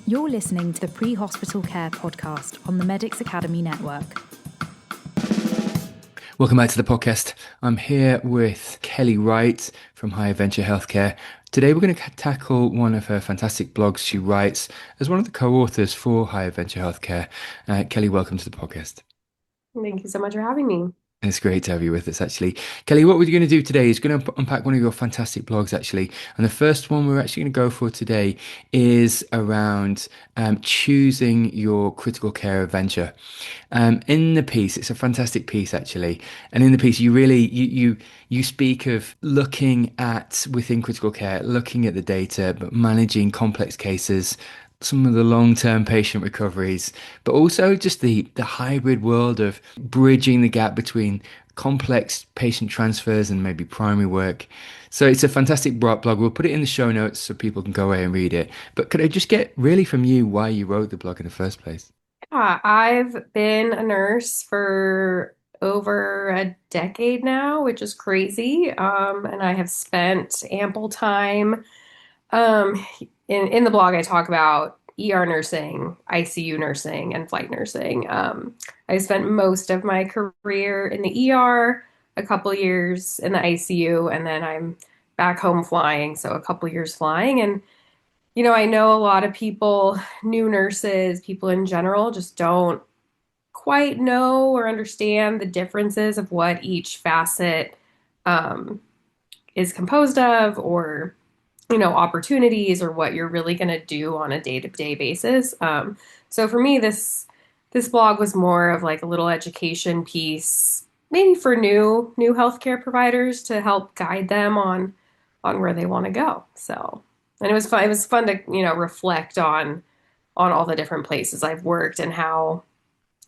You're listening to the Pre-Hospital Care podcast on the Medics Academy Network. Welcome back to the podcast. I'm here with Kelly Wright from Higher Venture Healthcare. Today we're going to tackle one of her fantastic blogs she writes as one of the co-authors for Higher Venture Healthcare. Kelly, welcome to the podcast. Thank you so much for having me. It's great to have you with us, actually. Kelly, what we're going to do today is going to unpack one of your fantastic blogs, actually. And the first one we're actually going to go for today is around choosing your critical care venture. In the piece, it's a fantastic piece, actually. And in the piece, you speak of looking at, within critical care, looking at the data, but managing complex cases, some of the long-term patient recoveries, but also just the hybrid world of bridging the gap between complex patient transfers and maybe primary work. So it's a fantastic blog. We'll put it in the show notes so people can go away and read it. But could I just get really from you why you wrote the blog in the first place? Yeah, I've been a nurse for over a decade now, which is crazy. And I have spent ample time. Um, in the blog, I talk about ER nursing, ICU nursing, and flight nursing. I spent most of my career in the ER, a couple years in the ICU, and then I'm back home flying, so a couple years flying. And I know a lot of people, new nurses, people in general, just don't quite know or understand the differences of what each facet um, is composed of, or opportunities, or what you're really going to do on a day-to-day basis. So for me, this blog was more of like a little education piece, maybe for new healthcare providers to help guide them on where they want to go. So, and it was fun. It was fun to reflect on all the different places I've worked and how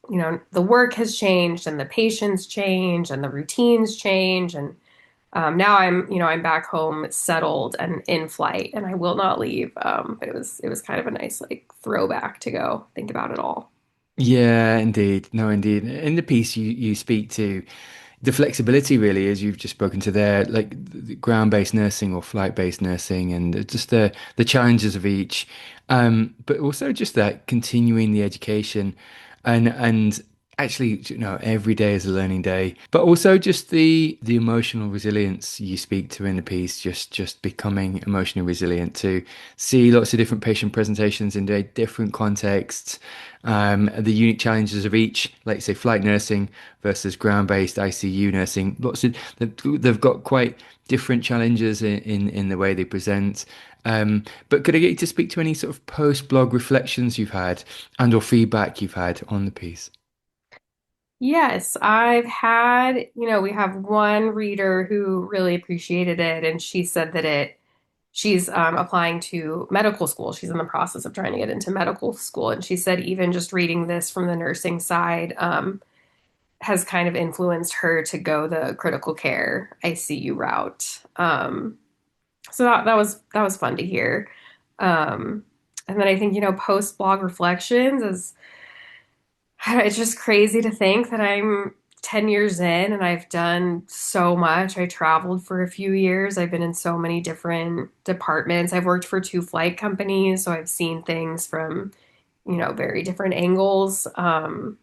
the work has changed and the patients change and the routines change. And now I'm back home settled and in flight, and I will not leave. But it was kind of a nice like throwback to go think about it all. Yeah, indeed. No, indeed. In the piece, you speak to the flexibility, really, as you've just spoken to there, like the ground-based nursing or flight-based nursing, and just the challenges of each, but also just that continuing the education, and actually, every day is a learning day, but also just the emotional resilience you speak to in the piece, just becoming emotionally resilient to see lots of different patient presentations in very different contexts, the unique challenges of each, like say flight nursing versus ground-based ICU nursing. They've got quite different challenges in the way they present. But could I get you to speak to any sort of post-blog reflections you've had and or feedback you've had on the piece? Yes, I've had, we have one reader who really appreciated it, and she said that she's applying to medical school. She's in the process of trying to get into medical school. And she said even just reading this from the nursing side has kind of influenced her to go the critical care ICU route. So that was fun to hear. Um, and then I think, post blog reflections is it's just crazy to think that I'm 10 years in and I've done so much. I traveled for a few years. I've been in so many different departments. I've worked for two flight companies, so I've seen things from, very different angles. And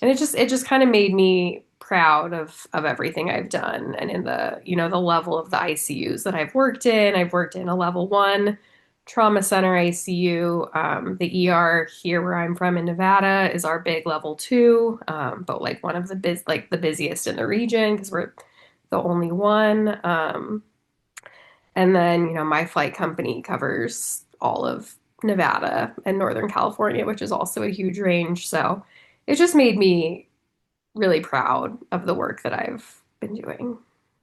it just kind of made me proud of everything I've done, and in the level of the ICUs that I've worked in. I've worked in a level one trauma center ICU. The ER here where I'm from in Nevada is our big level two, but like one of the busiest in the region because we're the only one. And then, my flight company covers all of Nevada and Northern California, which is also a huge range. So it just made me really proud of the work that I've been doing.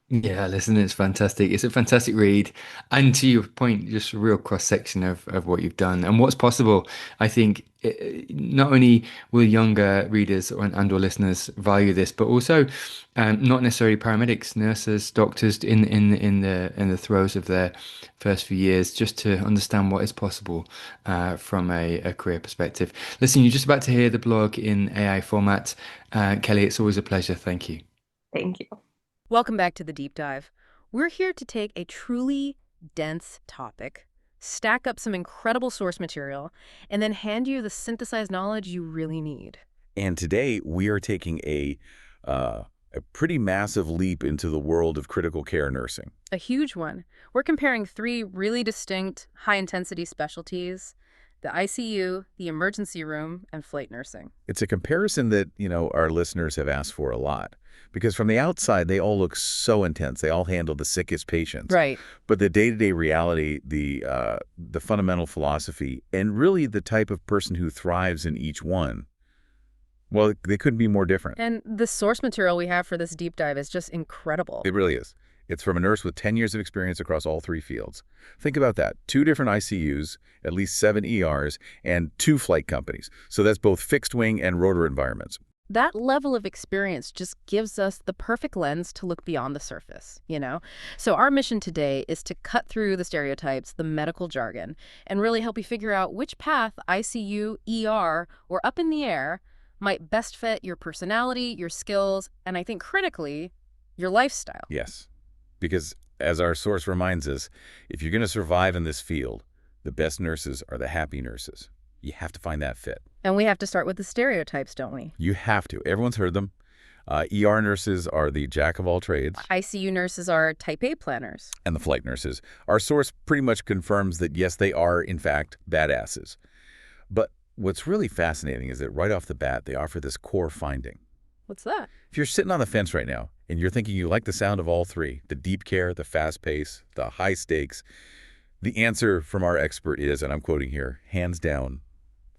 Yeah, listen, it's fantastic. It's a fantastic read. And to your point, just a real cross section of what you've done and what's possible. I think not only will younger readers and or listeners value this, but also not necessarily paramedics, nurses, doctors in the throes of their first few years, just to understand what is possible from a career perspective. Listen, you're just about to hear the blog in AI format. Kelly, it's always a pleasure. Thank you. Thank you. Welcome back to the deep dive. We're here to take a truly dense topic, stack up some incredible source material, and then hand you the synthesized knowledge you really need. And today, we are taking a pretty massive leap into the world of critical care nursing. A huge one. We're comparing three really distinct, high-intensity specialties: the ICU, the emergency room, and flight nursing. It's a comparison that, our listeners have asked for a lot. Because from the outside, they all look so intense. They all handle the sickest patients. Right. But the day-to-day reality, the fundamental philosophy, and really the type of person who thrives in each one, well, they couldn't be more different. And the source material we have for this deep dive is just incredible. It really is. It's from a nurse with 10 years of experience across all three fields. Think about that. 2 different ICUs, at least 7 ERs, and 2 flight companies. So that's both fixed wing and rotor environments. That level of experience just gives us the perfect lens to look beyond the surface, So our mission today is to cut through the stereotypes, the medical jargon, and really help you figure out which path, ICU, ER, or up in the air, might best fit your personality, your skills, and I think critically, your lifestyle. Yes, because as our source reminds us, if you're going to survive in this field, the best nurses are the happy nurses. You have to find that fit. And we have to start with the stereotypes, don't we? You have to. Everyone's heard them. ER nurses are the jack of all trades. ICU nurses are type A planners. And the flight nurses. Our source pretty much confirms that, yes, they are, in fact, badasses. But what's really fascinating is that right off the bat, they offer this core finding. What's that? If you're sitting on the fence right now and you're thinking you like the sound of all three, the deep care, the fast pace, the high stakes, the answer from our expert is, and I'm quoting here, hands down,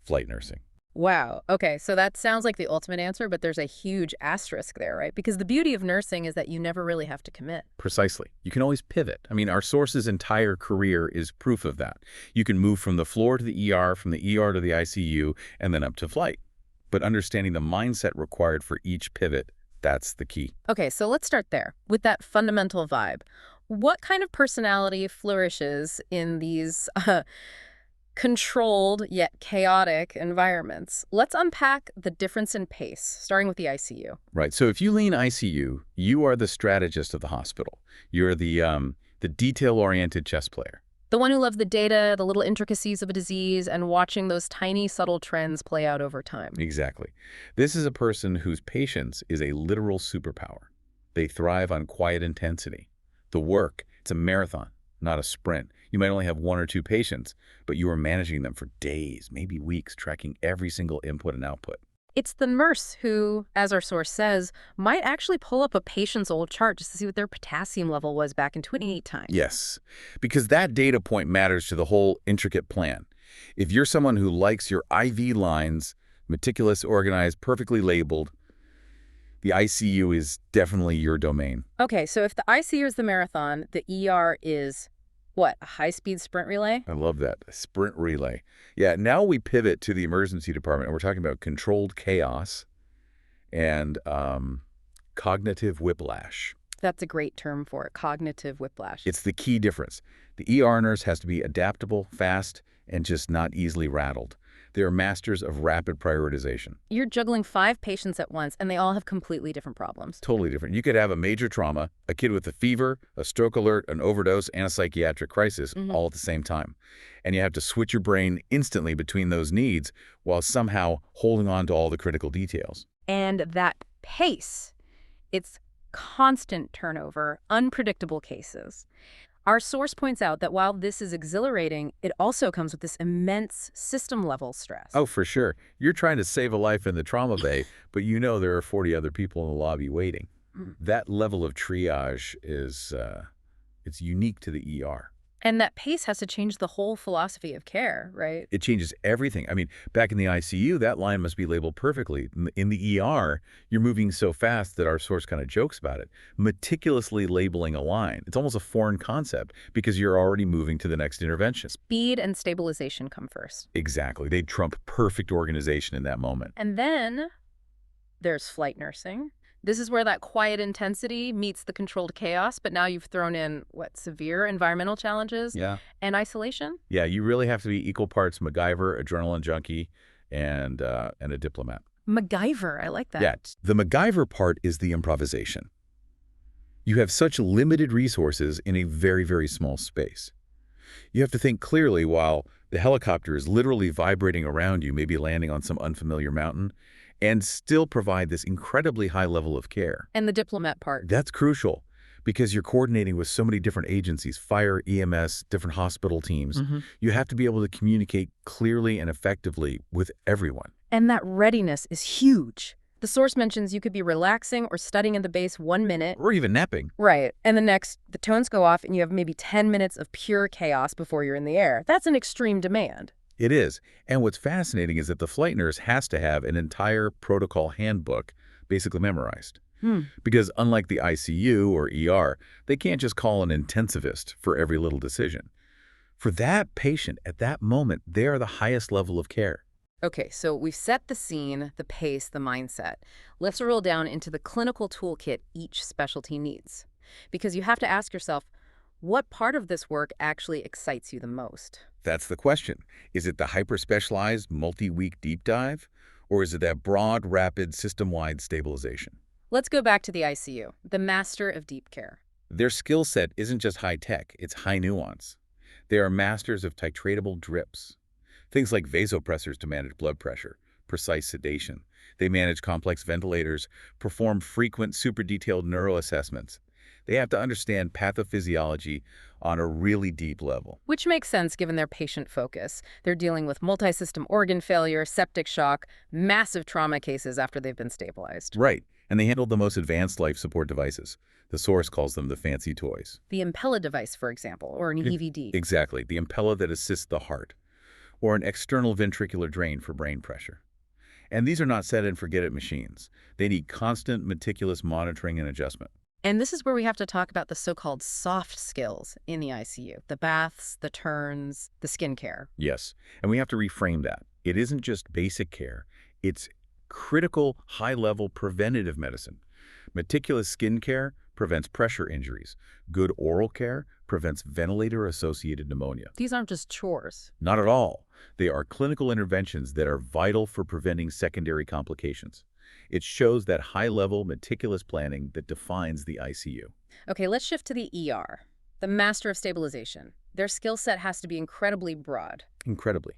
flight nursing. Wow. Okay, so that sounds like the ultimate answer, but there's a huge asterisk there, right? Because the beauty of nursing is that you never really have to commit. Precisely. You can always pivot. I mean, our source's entire career is proof of that. You can move from the floor to the ER, from the ER to the ICU, and then up to flight. But understanding the mindset required for each pivot, that's the key. Okay, so let's start there with that fundamental vibe. What kind of personality flourishes in these controlled yet chaotic environments? Let's unpack the difference in pace, starting with the ICU. Right. So if you lean ICU, you are the strategist of the hospital. You're the detail-oriented chess player. The one who loves the data, the little intricacies of a disease, and watching those tiny, subtle trends play out over time. Exactly. This is a person whose patience is a literal superpower. They thrive on quiet intensity. The work, it's a marathon, not a sprint. You might only have 1 or 2 patients, but you are managing them for days, maybe weeks, tracking every single input and output. It's the nurse who, as our source says, might actually pull up a patient's old chart just to see what their potassium level was back in 28 times. Yes, because that data point matters to the whole intricate plan. If you're someone who likes your IV lines, meticulous, organized, perfectly labeled, the ICU is definitely your domain. Okay, so if the ICU is the marathon, the ER is what, a high-speed sprint relay? I love that. A sprint relay. Yeah, now we pivot to the emergency department, and we're talking about controlled chaos and cognitive whiplash. That's a great term for it, cognitive whiplash. It's the key difference. The ER nurse has to be adaptable, fast, and just not easily rattled. They are masters of rapid prioritization. You're juggling 5 patients at once, and they all have completely different problems. Totally different. You could have a major trauma, a kid with a fever, a stroke alert, an overdose, and a psychiatric crisis all at the same time. And you have to switch your brain instantly between those needs while somehow holding on to all the critical details. And that pace, it's constant turnover, unpredictable cases. Our source points out that while this is exhilarating, it also comes with this immense system-level stress. Oh, for sure. You're trying to save a life in the trauma bay, but you know there are 40 other people in the lobby waiting. That level of triage is it's unique to the ER. And that pace has to change the whole philosophy of care, right? It changes everything. I mean, back in the ICU, that line must be labeled perfectly. In the ER, you're moving so fast that our source kind of jokes about it. Meticulously labeling a line. It's almost a foreign concept because you're already moving to the next intervention. Speed and stabilization come first. Exactly. They trump perfect organization in that moment. And then there's flight nursing. This is where that quiet intensity meets the controlled chaos, but now you've thrown in, severe environmental challenges and isolation? Yeah, you really have to be equal parts MacGyver, adrenaline junkie, and a diplomat. MacGyver, I like that. Yeah, the MacGyver part is the improvisation. You have such limited resources in a very, very small space. You have to think clearly while the helicopter is literally vibrating around you, maybe landing on some unfamiliar mountain, and still provide this incredibly high level of care. And the diplomat part. That's crucial because you're coordinating with so many different agencies, fire, EMS, different hospital teams. You have to be able to communicate clearly and effectively with everyone. And that readiness is huge. The source mentions you could be relaxing or studying in the base 1 minute. Or even napping. Right. And the next, the tones go off and you have maybe 10 minutes of pure chaos before you're in the air. That's an extreme demand. It is. And what's fascinating is that the flight nurse has to have an entire protocol handbook basically memorized. Because unlike the ICU or ER, they can't just call an intensivist for every little decision. For that patient at that moment, they are the highest level of care. Okay, so we've set the scene, the pace, the mindset. Let's roll down into the clinical toolkit each specialty needs. Because you have to ask yourself, what part of this work actually excites you the most? That's the question. Is it the hyper-specialized, multi-week deep dive? Or is it that broad, rapid, system-wide stabilization? Let's go back to the ICU, the master of deep care. Their skill set isn't just high-tech, it's high nuance. They are masters of titratable drips. Things like vasopressors to manage blood pressure, precise sedation. They manage complex ventilators, perform frequent, super detailed neuroassessments. They have to understand pathophysiology on a really deep level. Which makes sense given their patient focus. They're dealing with multi-system organ failure, septic shock, massive trauma cases after they've been stabilized. Right. And they handle the most advanced life support devices. The source calls them the fancy toys. The Impella device, for example, or an EVD. Exactly. The Impella that assists the heart. Or an external ventricular drain for brain pressure. And these are not set-and-forget-it machines. They need constant, meticulous monitoring and adjustment. And this is where we have to talk about the so-called soft skills in the ICU. The baths, the turns, the skin care. Yes, and we have to reframe that. It isn't just basic care. It's critical, high-level preventative medicine. Meticulous skin care prevents pressure injuries. Good oral care prevents ventilator-associated pneumonia. These aren't just chores. Not at all. They are clinical interventions that are vital for preventing secondary complications. It shows that high-level, meticulous planning that defines the ICU. Okay, let's shift to the ER, the master of stabilization. Their skill set has to be incredibly broad. Incredibly.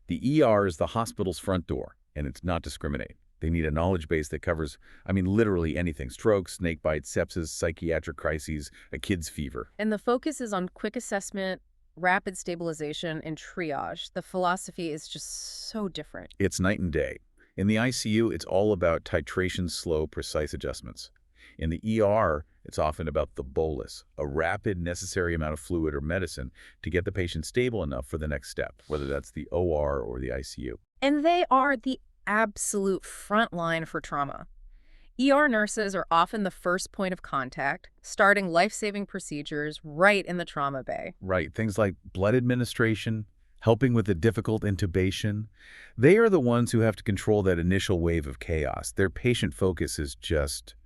The ER is the hospital's front door, and it's not discriminate. They need a knowledge base that covers, literally anything. Strokes, snake bites, sepsis, psychiatric crises, a kid's fever. And the focus is on quick assessment, rapid stabilization, and triage. The philosophy is just so different. It's night and day. In the ICU, it's all about titration, slow, precise adjustments. In the ER, it's often about the bolus, a rapid, necessary amount of fluid or medicine to get the patient stable enough for the next step, whether that's the OR or the ICU. And they are the absolute front line for trauma. ER nurses are often the first point of contact, starting life-saving procedures right in the trauma bay. Right, things like blood administration, helping with the difficult intubation. They are the ones who have to control that initial wave of chaos. Their patient focus is just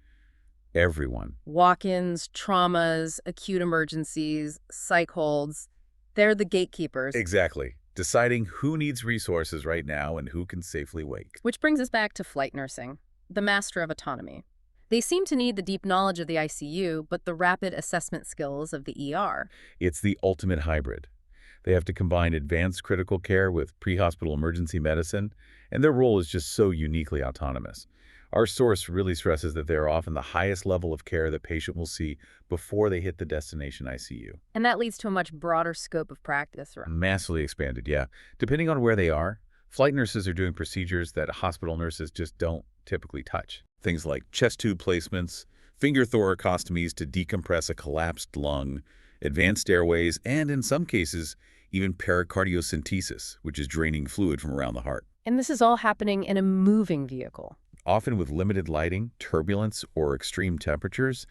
everyone. Walk-ins, traumas, acute emergencies, psych holds. They're the gatekeepers. Exactly. Deciding who needs resources right now and who can safely wait. Which brings us back to flight nursing, the master of autonomy. They seem to need the deep knowledge of the ICU, but the rapid assessment skills of the ER. It's the ultimate hybrid. They have to combine advanced critical care with pre-hospital emergency medicine, and their role is just so uniquely autonomous. Our source really stresses that they are often the highest level of care the patient will see before they hit the destination ICU. And that leads to a much broader scope of practice, right? Massively expanded, yeah. Depending on where they are, flight nurses are doing procedures that hospital nurses just don't typically touch. Things like chest tube placements, finger thoracostomies to decompress a collapsed lung, advanced airways, and in some cases, even pericardiocentesis, which is draining fluid from around the heart. And this is all happening in a moving vehicle. Often with limited lighting, turbulence, or extreme temperatures,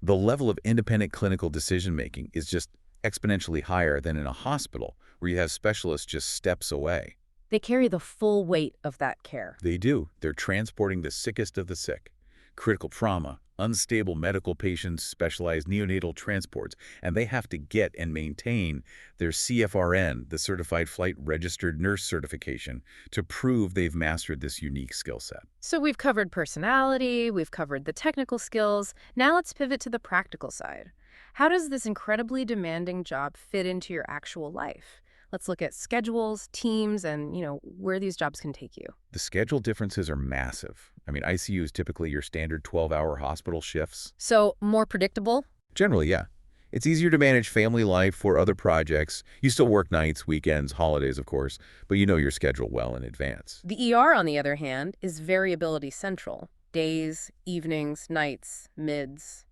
the level of independent clinical decision-making is just exponentially higher than in a hospital, where you have specialists just steps away. They carry the full weight of that care. They do. They're transporting the sickest of the sick. Critical trauma, unstable medical patients, specialized neonatal transports, and they have to get and maintain their CFRN, the Certified Flight Registered Nurse certification, to prove they've mastered this unique skill set. So we've covered personality, we've covered the technical skills. Now let's pivot to the practical side. How does this incredibly demanding job fit into your actual life? Let's look at schedules, teams, and, where these jobs can take you. The schedule differences are massive. I mean, ICU is typically your standard 12-hour hospital shifts. So, more predictable? Generally, yeah. It's easier to manage family life or other projects. You still work nights, weekends, holidays, of course, but you know your schedule well in advance. The ER, on the other hand, is variability central. Days, evenings, nights, mids.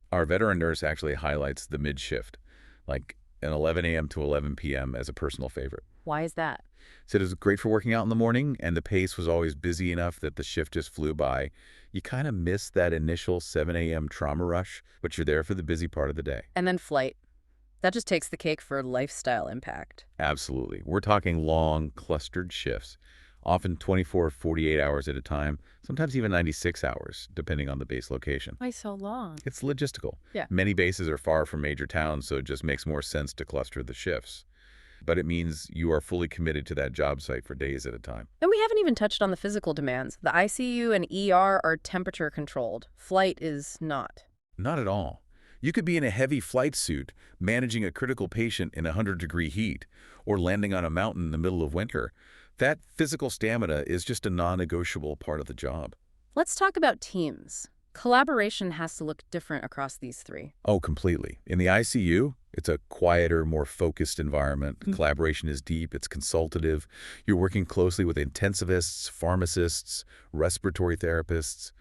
Our veteran nurse actually highlights the mid-shift, like an 11 a.m. to 11 p.m. as a personal favorite. Why is that? Said it was great for working out in the morning, and the pace was always busy enough that the shift just flew by. You kind of miss that initial 7 a.m. trauma rush, but you're there for the busy part of the day. And then flight. That just takes the cake for lifestyle impact. Absolutely. We're talking long, clustered shifts, often 24, 48 hours at a time, sometimes even 96 hours, depending on the base location. Why so long? It's logistical. Yeah. Many bases are far from major towns, so it just makes more sense to cluster the shifts. But it means you are fully committed to that job site for days at a time. And we haven't even touched on the physical demands. The ICU and ER are temperature controlled. Flight is not. Not at all. You could be in a heavy flight suit, managing a critical patient in 100-degree heat, or landing on a mountain in the middle of winter. That physical stamina is just a non-negotiable part of the job. Let's talk about teams. Collaboration has to look different across these three. Oh, completely. In the ICU, it's a quieter, more focused environment. Collaboration is deep, it's consultative. You're working closely with intensivists, pharmacists, respiratory therapists.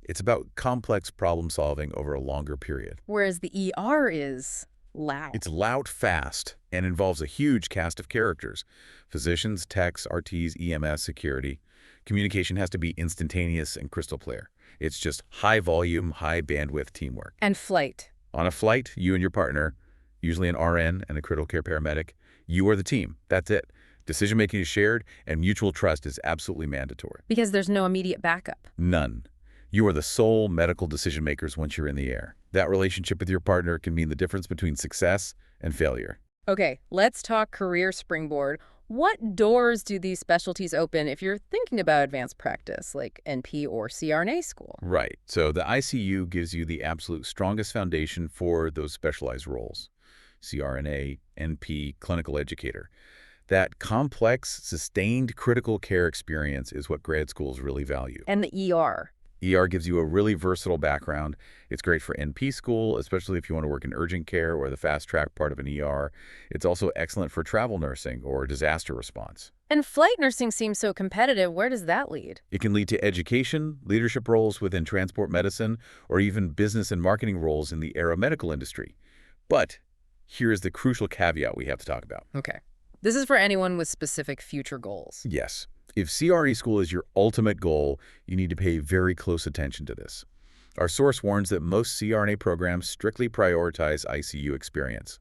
It's about complex problem solving over a longer period. Whereas the ER is loud. It's loud, fast, and involves a huge cast of characters. Physicians, techs, RTs, EMS, security. Communication has to be instantaneous and crystal clear. It's just high volume, high bandwidth teamwork. And flight. On a flight, you and your partner, usually an RN and a critical care paramedic, you are the team. That's it. Decision-making is shared, and mutual trust is absolutely mandatory. Because there's no immediate backup. None. You are the sole medical decision makers once you're in the air. That relationship with your partner can mean the difference between success and failure. Okay, let's talk career springboard. What doors do these specialties open if you're thinking about advanced practice, like NP or CRNA school? Right. So the ICU gives you the absolute strongest foundation for those specialized roles. CRNA, NP, clinical educator. That complex, sustained critical care experience is what grad schools really value. And the ER. ER gives you a really versatile background. It's great for NP school, especially if you want to work in urgent care or the fast-track part of an ER. It's also excellent for travel nursing or disaster response. And flight nursing seems so competitive. Where does that lead? It can lead to education, leadership roles within transport medicine, or even business and marketing roles in the aeromedical industry. But here is the crucial caveat we have to talk about. Okay. This is for anyone with specific future goals. Yes. If CRE school is your ultimate goal, you need to pay very close attention to this. Our source warns that most CRNA programs strictly prioritize ICU experience.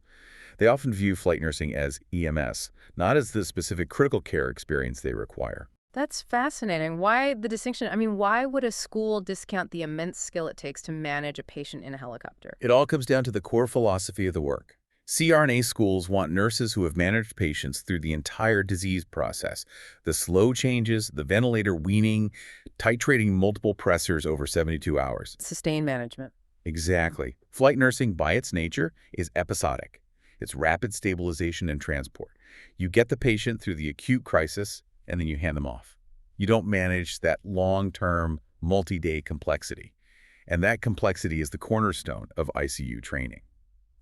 They often view flight nursing as EMS, not as the specific critical care experience they require. That's fascinating. Why the distinction? I mean, why would a school discount the immense skill it takes to manage a patient in a helicopter? It all comes down to the core philosophy of the work. CRNA schools want nurses who have managed patients through the entire disease process. The slow changes, the ventilator weaning, titrating multiple pressors over 72 hours. Sustained management. Exactly. Flight nursing, by its nature, is episodic. It's rapid stabilization and transport. You get the patient through the acute crisis, and then you hand them off. You don't manage that long-term, multi-day complexity. And that complexity is the cornerstone of ICU training.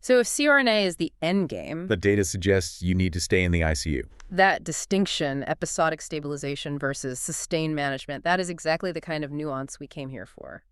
So if CRNA is the end game, The data suggests you need to stay in the ICU. that distinction, episodic stabilization versus sustained management, that is exactly the kind of nuance we came here for.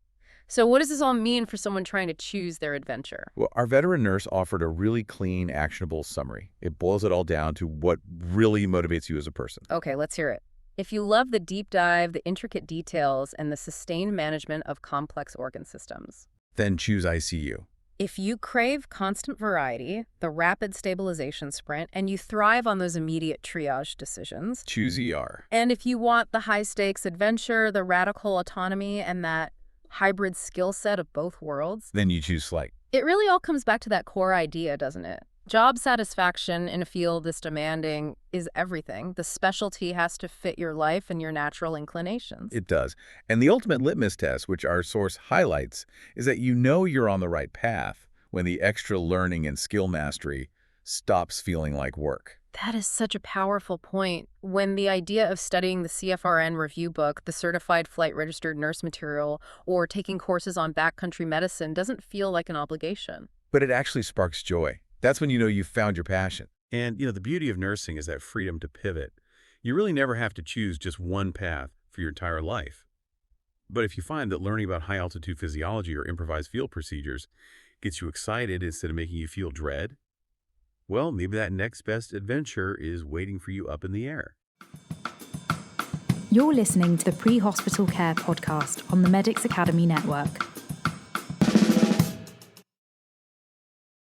So what does this all mean for someone trying to choose their adventure? Well, our veteran nurse offered a really clean, actionable summary. It boils it all down to what really motivates you as a person. Okay, let's hear it. If you love the deep dive, the intricate details, and the sustained management of complex organ systems. Then choose ICU. If you crave constant variety, the rapid stabilization sprint, and you thrive on those immediate triage decisions, Choose ER. and if you want the high-stakes adventure, the radical autonomy, and that hybrid skill set of both worlds, Then you choose flight. it really all comes back to that core idea, doesn't it? Job satisfaction in a field this demanding is everything. The specialty has to fit your life and your natural inclinations. It does. And the ultimate litmus test, which our source highlights, is that you know you're on the right path when the extra learning and skill mastery stops feeling like work. That is such a powerful point. When the idea of studying the CFRN review book, the Certified Flight Registered Nurse material, or taking courses on backcountry medicine doesn't feel like an obligation. But it actually sparks joy. That's when you know you've found your passion. And, the beauty of nursing is that freedom to pivot. You really never have to choose just one path for your entire life. But if you find that learning about high-altitude physiology or improvised field procedures gets you excited instead of making you feel dread, well, maybe that next best adventure is waiting for you up in the air. You're listening to the Pre-Hospital Care podcast on the Medics Academy Network.